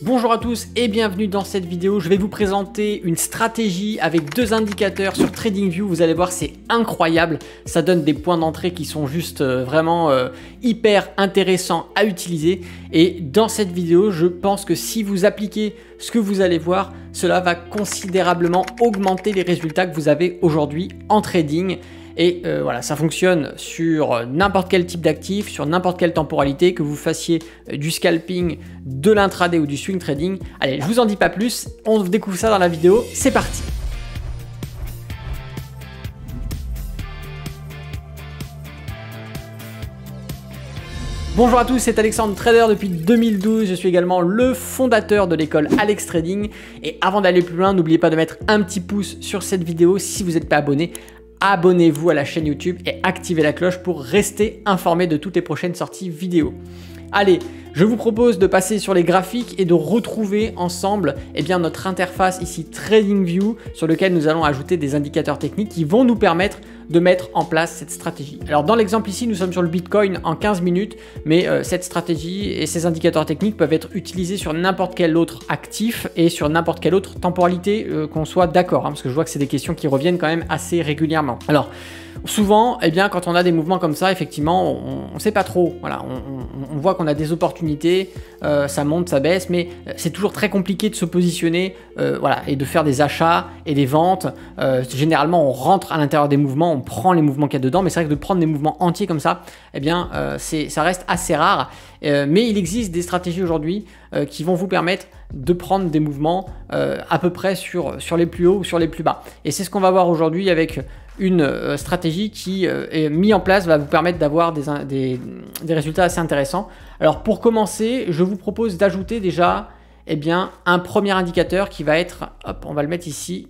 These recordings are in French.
Bonjour à tous et bienvenue dans cette vidéo. Je vais vous présenter une stratégie avec deux indicateurs sur TradingView. Vous allez voir, c'est incroyable. Ça donne des points d'entrée qui sont juste vraiment hyper intéressants à utiliser. Et dans cette vidéo, je pense que si vous appliquez ce que vous allez voir, cela va considérablement augmenter les résultats que vous avez aujourd'hui en trading. Et voilà, ça fonctionne sur n'importe quel type d'actif, sur n'importe quelle temporalité, que vous fassiez du scalping, de l'intraday ou du swing trading. Allez, je vous en dis pas plus, on découvre ça dans la vidéo, c'est parti. Bonjour à tous, c'est Alexandre, trader depuis 2012. Je suis également le fondateur de l'école Alex Trading. Et avant d'aller plus loin, n'oubliez pas de mettre un petit pouce sur cette vidéo si vous n'êtes pas abonné. Abonnez-vous à la chaîne YouTube et activez la cloche pour rester informé de toutes les prochaines sorties vidéo. Allez, je vous propose de passer sur les graphiques et de retrouver ensemble notre interface ici TradingView sur lequel nous allons ajouter des indicateurs techniques qui vont nous permettre de mettre en place cette stratégie. Alors dans l'exemple ici, nous sommes sur le Bitcoin en 15 minutes, mais cette stratégie et ces indicateurs techniques peuvent être utilisés sur n'importe quel autre actif et sur n'importe quelle autre temporalité, qu'on soit d'accord, parce que je vois que c'est des questions qui reviennent quand même assez régulièrement. Alors souvent, quand on a des mouvements comme ça, effectivement, on ne sait pas trop. Voilà, on voit qu'on a des opportunités, ça monte, ça baisse, mais c'est toujours très compliqué de se positionner, voilà, et de faire des achats et des ventes. Généralement, on rentre à l'intérieur des mouvements, on prend les mouvements qu'il y a dedans, mais c'est vrai que de prendre des mouvements entiers comme ça, ça reste assez rare. Mais il existe des stratégies aujourd'hui qui vont vous permettre de prendre des mouvements à peu près sur les plus hauts ou sur les plus bas. Et c'est ce qu'on va voir aujourd'hui avec une stratégie qui est mise en place, va vous permettre d'avoir des résultats assez intéressants. Alors pour commencer, je vous propose d'ajouter déjà un premier indicateur qui va être, hop, on va le mettre ici,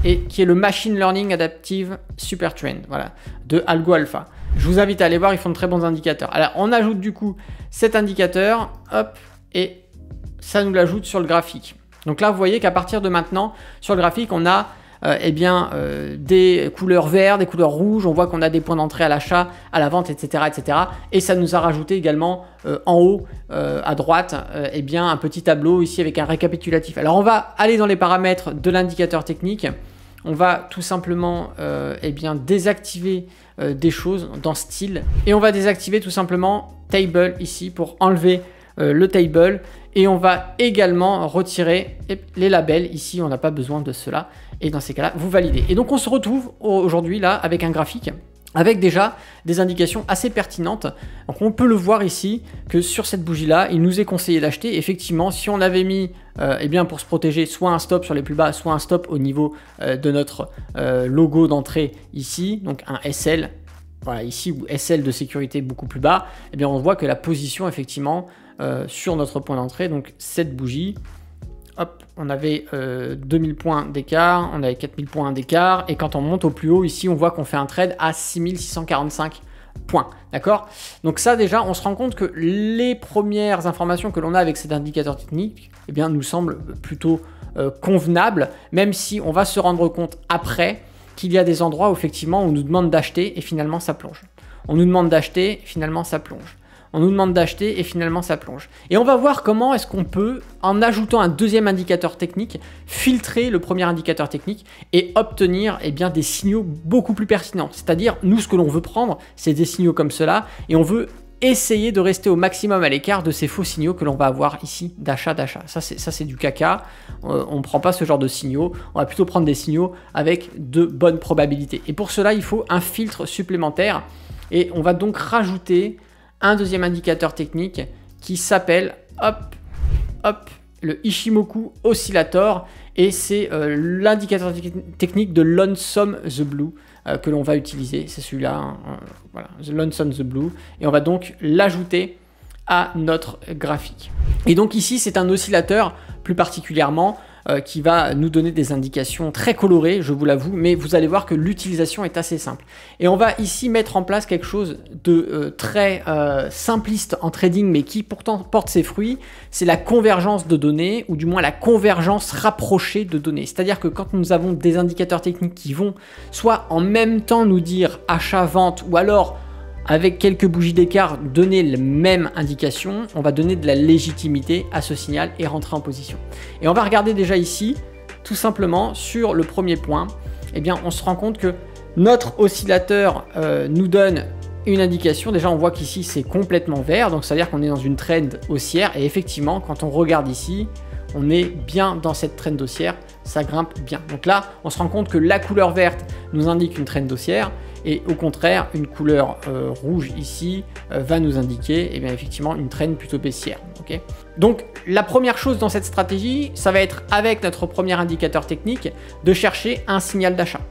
et qui est le Machine Learning Adaptive Super Trend, voilà, de Algo Alpha. Je vous invite à aller voir, ils font de très bons indicateurs. Alors on ajoute du coup cet indicateur, hop, et ça nous l'ajoute sur le graphique. Donc là vous voyez qu'à partir de maintenant, sur le graphique, on a des couleurs vertes, des couleurs rouges, on voit qu'on a des points d'entrée à l'achat, à la vente, etc., etc. Et ça nous a rajouté également en haut, à droite, un petit tableau ici avec un récapitulatif. Alors on va aller dans les paramètres de l'indicateur technique. On va tout simplement désactiver des choses dans style. Et on va désactiver tout simplement table ici pour enlever le table. Et on va également retirer les labels. Ici, on n'a pas besoin de cela. Et dans ces cas-là, vous validez. Et donc, on se retrouve aujourd'hui là avec un graphique avec déjà des indications assez pertinentes. Donc, on peut le voir ici que sur cette bougie-là, il nous est conseillé d'acheter. Effectivement, si on avait mis pour se protéger, soit un stop sur les plus bas, soit un stop au niveau de notre logo d'entrée ici, donc un SL. Voilà, ici, ou SL de sécurité beaucoup plus bas, on voit que la position, effectivement, sur notre point d'entrée, donc cette bougie, hop, on avait 2000 points d'écart, on avait 4000 points d'écart, et quand on monte au plus haut, ici, on voit qu'on fait un trade à 6645 points, d'accord? Donc ça, déjà, on se rend compte que les premières informations que l'on a avec cet indicateur technique, nous semblent plutôt convenables, même si on va se rendre compte après qu'il y a des endroits où effectivement on nous demande d'acheter et finalement ça plonge. On nous demande d'acheter et finalement ça plonge. On nous demande d'acheter et finalement ça plonge. Et on va voir comment est-ce qu'on peut, en ajoutant un deuxième indicateur technique, filtrer le premier indicateur technique et obtenir des signaux beaucoup plus pertinents. C'est-à-dire, nous, ce que l'on veut prendre, c'est des signaux comme cela et on veut essayer de rester au maximum à l'écart de ces faux signaux que l'on va avoir ici d'achat. Ça c'est du caca, on ne prend pas ce genre de signaux, on va plutôt prendre des signaux avec de bonnes probabilités. Et pour cela, il faut un filtre supplémentaire et on va donc rajouter un deuxième indicateur technique qui s'appelle le Ishimoku Oscillator et c'est l'indicateur technique de Lonesome the Blue que l'on va utiliser, c'est celui-là, voilà, The Lonesome the Blue, et on va donc l'ajouter à notre graphique. Et donc ici, c'est un oscillateur plus particulièrement qui va nous donner des indications très colorées, je vous l'avoue, mais vous allez voir que l'utilisation est assez simple. Et on va ici mettre en place quelque chose de très simpliste en trading, mais qui pourtant porte ses fruits, c'est la convergence de données, ou du moins la convergence rapprochée de données. C'est-à-dire que quand nous avons des indicateurs techniques qui vont soit en même temps nous dire achat-vente, ou alors avec quelques bougies d'écart, donner la même indication, on va donner de la légitimité à ce signal et rentrer en position. Et on va regarder déjà ici, tout simplement sur le premier point, eh bien on se rend compte que notre oscillateur nous donne une indication. Déjà on voit qu'ici c'est complètement vert, donc ça veut dire qu'on est dans une trend haussière, et effectivement quand on regarde ici, on est bien dans cette trend haussière, ça grimpe bien. Donc là on se rend compte que la couleur verte nous indique une trend haussière, et au contraire une couleur rouge ici va nous indiquer eh bien, effectivement une trend plutôt baissière. Okay, donc la première chose dans cette stratégie, ça va être avec notre premier indicateur technique de chercher un signal d'achat.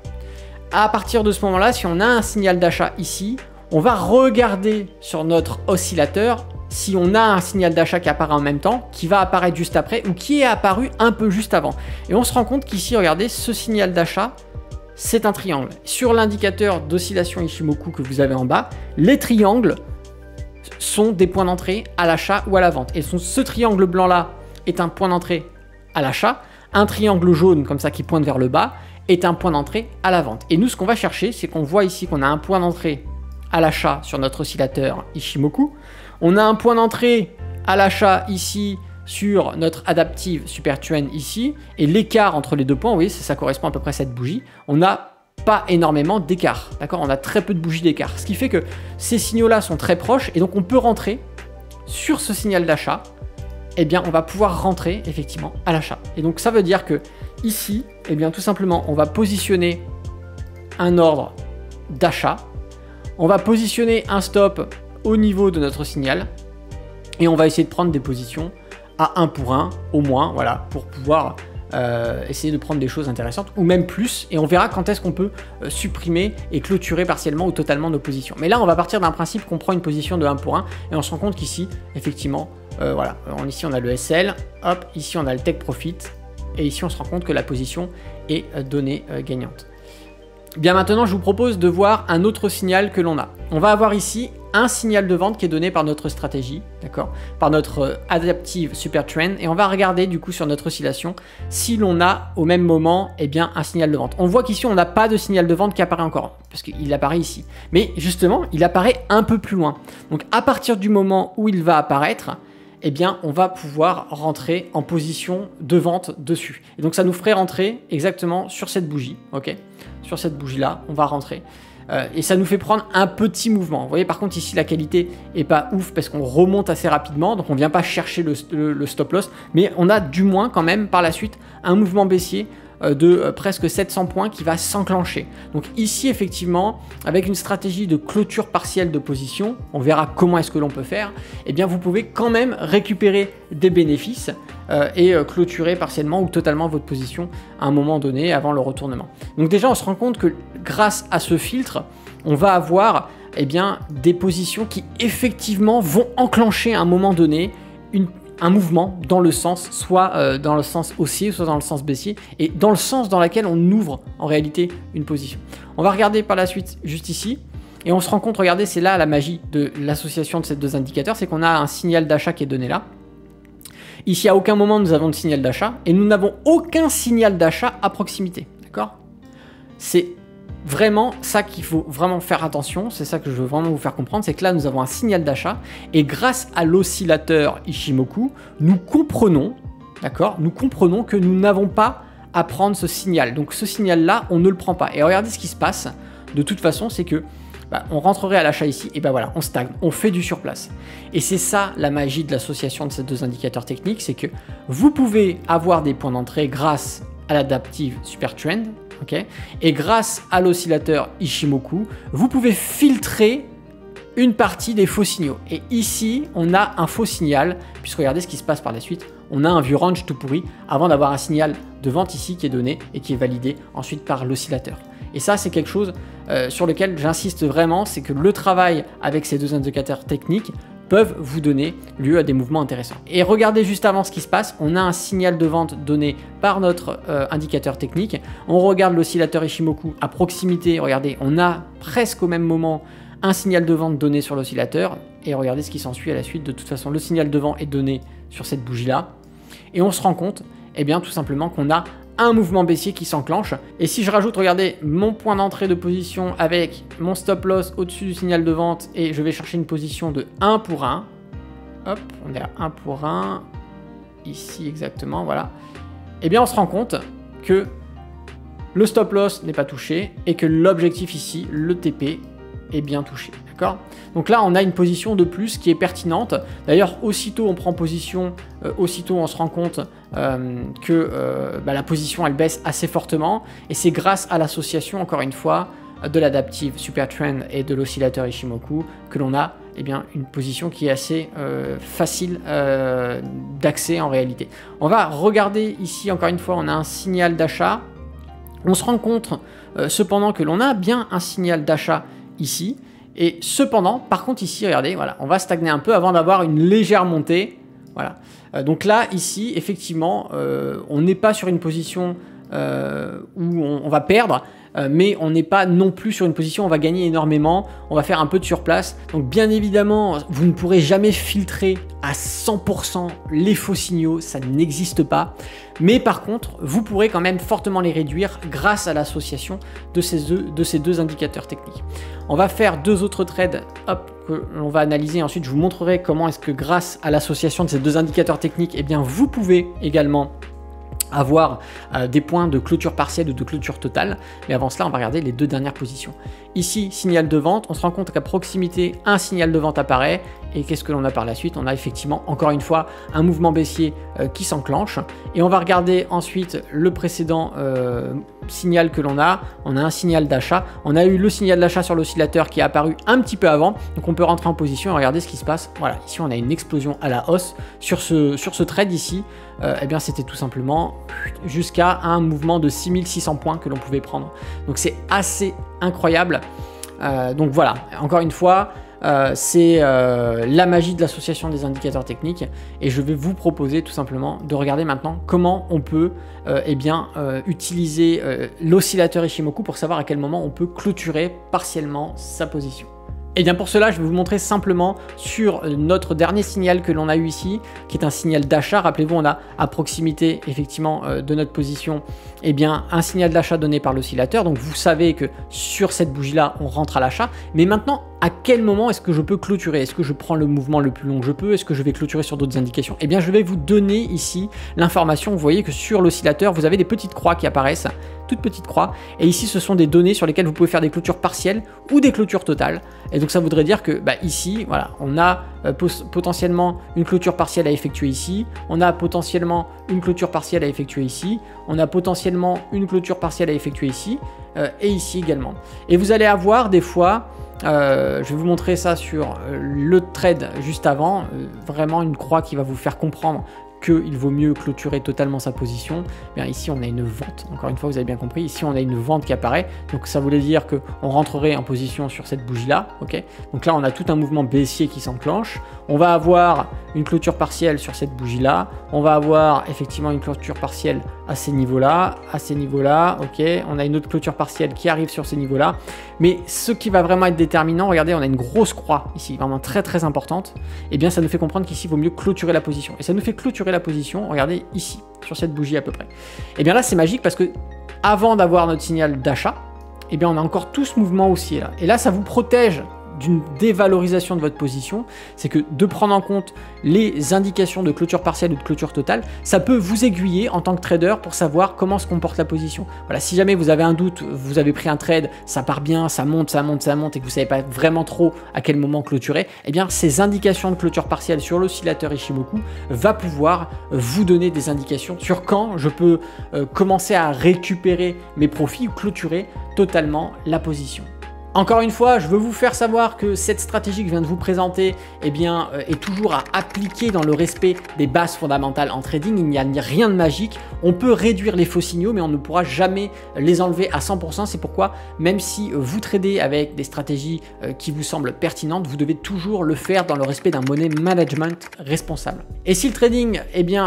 À partir de ce moment-là, si on a un signal d'achat ici, on va regarder sur notre oscillateur si on a un signal d'achat qui apparaît en même temps, qui va apparaître juste après ou qui est apparu un peu juste avant. Et on se rend compte qu'ici, regardez, ce signal d'achat, c'est un triangle. Sur l'indicateur d'oscillation Ishimoku que vous avez en bas, les triangles sont des points d'entrée à l'achat ou à la vente. Et ce triangle blanc-là est un point d'entrée à l'achat. Un triangle jaune, comme ça, qui pointe vers le bas, est un point d'entrée à la vente. Et nous, ce qu'on va chercher, c'est qu'on voit ici qu'on a un point d'entrée à l'achat sur notre oscillateur Ishimoku. On a un point d'entrée à l'achat ici sur notre Adaptive Super Trend ici, et l'écart entre les deux points, oui, ça correspond à peu près à cette bougie. On n'a pas énormément d'écart, d'accord? On a très peu de bougies d'écart, ce qui fait que ces signaux-là sont très proches, et donc on peut rentrer sur ce signal d'achat. Eh bien, on va pouvoir rentrer effectivement à l'achat. Et donc ça veut dire que ici, eh bien, tout simplement, on va positionner un ordre d'achat. On va positionner un stop au niveau de notre signal, et on va essayer de prendre des positions à 1 pour 1 au moins, voilà, pour pouvoir essayer de prendre des choses intéressantes, ou même plus, et on verra quand est-ce qu'on peut supprimer et clôturer partiellement ou totalement nos positions. Mais là, on va partir d'un principe qu'on prend une position de 1 pour 1, et on se rend compte qu'ici, effectivement, voilà, ici on a le SL, hop, ici on a le Take Profit, et ici on se rend compte que la position est donnée gagnante. Bien, maintenant je vous propose de voir un autre signal que l'on a. On va avoir ici un signal de vente qui est donné par notre stratégie, d'accord, par notre Adaptive Super Trend, et on va regarder du coup sur notre oscillation si l'on a au même moment eh bien, un signal de vente. On voit qu'ici on n'a pas de signal de vente qui apparaît encore, parce qu'il apparaît ici. Mais justement, il apparaît un peu plus loin. Donc à partir du moment où il va apparaître, eh bien, on va pouvoir rentrer en position de vente dessus. Et donc, ça nous ferait rentrer exactement sur cette bougie, ok? Sur cette bougie-là, on va rentrer. Et ça nous fait prendre un petit mouvement. Vous voyez, par contre, ici, la qualité est pas ouf parce qu'on remonte assez rapidement. Donc, on vient pas chercher le stop loss. Mais on a du moins, quand même, par la suite, un mouvement baissier de presque 700 points qui va s'enclencher. Donc ici, effectivement, avec une stratégie de clôture partielle de position, on verra comment est-ce que l'on peut faire, eh bien vous pouvez quand même récupérer des bénéfices et clôturer partiellement ou totalement votre position à un moment donné avant le retournement. Donc déjà, on se rend compte que grâce à ce filtre, on va avoir eh bien, des positions qui effectivement vont enclencher à un moment donné un mouvement dans le sens, soit dans le sens haussier, soit dans le sens baissier, et dans le sens dans lequel on ouvre en réalité une position. On va regarder par la suite juste ici, et on se rend compte, regardez, c'est là la magie de l'association de ces deux indicateurs, c'est qu'on a un signal d'achat qui est donné là. Ici, à aucun moment nous avons de signal d'achat, et nous n'avons aucun signal d'achat à proximité, d'accord? C'est vraiment ça qu'il faut vraiment faire attention, c'est ça que je veux vraiment vous faire comprendre, c'est que là nous avons un signal d'achat et grâce à l'oscillateur Ishimoku, nous comprenons, d'accord, nous comprenons que nous n'avons pas à prendre ce signal. Donc ce signal là, on ne le prend pas. Et regardez ce qui se passe, de toute façon, c'est que on rentrerait à l'achat ici, et ben voilà, on stagne, on fait du surplace. Et c'est ça la magie de l'association de ces deux indicateurs techniques, c'est que vous pouvez avoir des points d'entrée grâce à l'Adaptive Super Trend, okay, et grâce à l'oscillateur Ishimoku, vous pouvez filtrer une partie des faux signaux. Et ici, on a un faux signal, puisque regardez ce qui se passe par la suite. On a un vieux range tout pourri avant d'avoir un signal de vente ici qui est donné et qui est validé ensuite par l'oscillateur. Et ça, c'est quelque chose sur lequel j'insiste vraiment, c'est que le travail avec ces deux indicateurs techniques peuvent vous donner lieu à des mouvements intéressants. Et regardez juste avant ce qui se passe, on a un signal de vente donné par notre indicateur technique. On regarde l'oscillateur Ishimoku à proximité, regardez, on a presque au même moment un signal de vente donné sur l'oscillateur, et regardez ce qui s'ensuit à la suite. De toute façon, le signal de vente est donné sur cette bougie-là, et on se rend compte, eh bien, tout simplement qu'on a un mouvement baissier qui s'enclenche. Et si je rajoute, regardez, mon point d'entrée de position avec mon stop loss au-dessus du signal de vente et je vais chercher une position de 1 pour 1. Hop, on est à 1 pour 1. Ici exactement, voilà. Eh bien, on se rend compte que le stop loss n'est pas touché et que l'objectif ici, le TP, est bien touché. D'accord ? Donc là, on a une position de plus qui est pertinente. D'ailleurs, aussitôt on prend position, aussitôt on se rend compte que la position, elle baisse assez fortement. Et c'est grâce à l'association, encore une fois, de l'adaptive Super Trend et de l'oscillateur Ishimoku que l'on a une position qui est assez facile d'accès en réalité. On va regarder ici, encore une fois, on a un signal d'achat. On se rend compte cependant que l'on a bien un signal d'achat ici. Et cependant, par contre ici, regardez, voilà, on va stagner un peu avant d'avoir une légère montée. Voilà. Donc là, ici, effectivement, on n'est pas sur une position où on va perdre, mais on n'est pas non plus sur une position où on va gagner énormément, on va faire un peu de surplace. Donc bien évidemment, vous ne pourrez jamais filtrer à 100% les faux signaux, ça n'existe pas. Mais par contre, vous pourrez quand même fortement les réduire grâce à l'association de ces deux indicateurs techniques. On va faire deux autres trades, hop, que l'on va analyser. Ensuite, je vous montrerai comment est-ce que grâce à l'association de ces deux indicateurs techniques, vous pouvez également avoir des points de clôture partielle ou de clôture totale. Mais avant cela, on va regarder les deux dernières positions. Ici, signal de vente, on se rend compte qu'à proximité, un signal de vente apparaît. Et qu'est-ce que l'on a par la suite? On a effectivement, encore une fois, un mouvement baissier qui s'enclenche. Et on va regarder ensuite le précédent signal que l'on a. On a un signal d'achat. On a eu le signal d'achat sur l'oscillateur qui est apparu un petit peu avant. Donc on peut rentrer en position et regarder ce qui se passe. Voilà, ici on a une explosion à la hausse. Sur ce trade ici, c'était tout simplement jusqu'à un mouvement de 6600 points que l'on pouvait prendre. Donc c'est assez incroyable. Donc voilà, encore une fois, c'est la magie de l'association des indicateurs techniques et je vais vous proposer tout simplement de regarder maintenant comment on peut utiliser l'oscillateur Ishimoku pour savoir à quel moment on peut clôturer partiellement sa position. Et bien pour cela, je vais vous montrer simplement sur notre dernier signal que l'on a eu ici, qui est un signal d'achat. Rappelez-vous, on a à proximité effectivement de notre position un signal d'achat donné par l'oscillateur. Donc vous savez que sur cette bougie-là, on rentre à l'achat. Mais maintenant, à quel moment est-ce que je peux clôturer? Est-ce que je prends le mouvement le plus long que je peux? Est-ce que je vais clôturer sur d'autres indications? Eh bien, je vais vous donner ici l'information. Vous voyez que sur l'oscillateur, vous avez des petites croix qui apparaissent, toutes petites croix. Et ici, ce sont des données sur lesquelles vous pouvez faire des clôtures partielles ou des clôtures totales. Et donc, ça voudrait dire que ici, voilà, on a potentiellement une clôture partielle à effectuer ici. On a potentiellement une clôture partielle à effectuer ici. On a potentiellement une clôture partielle à effectuer ici et ici également. Et vous allez avoir des fois... je vais vous montrer ça sur le trade juste avant, vraiment une croix qui va vous faire comprendre qu'il vaut mieux clôturer totalement sa position. Bien, ici on a une vente, encore une fois vous avez bien compris, ici on a une vente qui apparaît, donc ça voulait dire qu'on rentrerait en position sur cette bougie là, ok. Donc là on a tout un mouvement baissier qui s'enclenche, on va avoir une clôture partielle sur cette bougie là, on va avoir effectivement une clôture partielle à ces niveaux là, ok, on a une autre clôture partielle qui arrive sur ces niveaux là, mais ce qui va vraiment être déterminant, regardez, on a une grosse croix ici, vraiment très très importante, et bien ça nous fait comprendre qu'ici il vaut mieux clôturer la position, et ça nous fait clôturer la position, regardez ici, sur cette bougie à peu près. Et bien là c'est magique parce que avant d'avoir notre signal d'achat, et bien on a encore tout ce mouvement haussier là, et là ça vous protège d'une dévalorisation de votre position, c'est que de prendre en compte les indications de clôture partielle ou de clôture totale, ça peut vous aiguiller en tant que trader pour savoir comment se comporte la position. Voilà, si jamais vous avez un doute, vous avez pris un trade, ça part bien, ça monte et que vous savez pas vraiment trop à quel moment clôturer, et bien ces indications de clôture partielle sur l'oscillateur Ishimoku va pouvoir vous donner des indications sur quand je peux commencer à récupérer mes profits ou clôturer totalement la position. Encore une fois, je veux vous faire savoir que cette stratégie que je viens de vous présenter est toujours à appliquer dans le respect des bases fondamentales en trading. Il n'y a rien de magique. On peut réduire les faux signaux, mais on ne pourra jamais les enlever à 100%. C'est pourquoi, même si vous tradez avec des stratégies qui vous semblent pertinentes, vous devez toujours le faire dans le respect d'un money management responsable. Et si le trading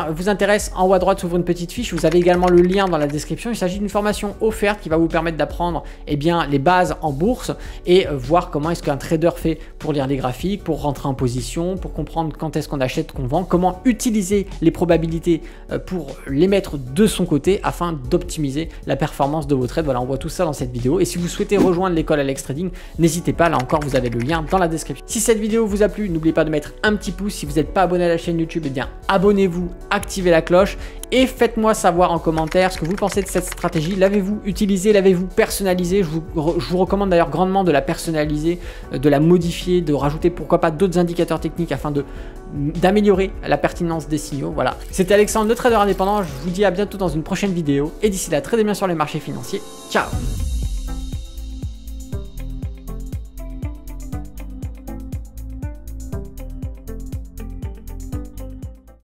vous intéresse, en haut à droite s'ouvre une petite fiche. Vous avez également le lien dans la description. Il s'agit d'une formation offerte qui va vous permettre d'apprendre les bases en bourse. et voir comment est-ce qu'un trader fait pour lire les graphiques, pour rentrer en position, pour comprendre quand est-ce qu'on achète, qu'on vend, comment utiliser les probabilités pour les mettre de son côté afin d'optimiser la performance de vos trades. Voilà, on voit tout ça dans cette vidéo. Et si vous souhaitez rejoindre l'école Alex Trading, n'hésitez pas, là encore vous avez le lien dans la description. Si cette vidéo vous a plu, n'oubliez pas de mettre un petit pouce. Si vous n'êtes pas abonné à la chaîne YouTube, eh bien abonnez-vous, activez la cloche et faites-moi savoir en commentaire ce que vous pensez de cette stratégie. L'avez-vous utilisée, l'avez-vous personnalisée? Je vous recommande d'ailleurs grandement de la personnaliser, de la modifier, de rajouter pourquoi pas d'autres indicateurs techniques afin d'améliorer la pertinence des signaux. Voilà, c'était Alexandre, le trader indépendant. Je vous dis à bientôt dans une prochaine vidéo et d'ici là, tradez bien sur les marchés financiers. Ciao.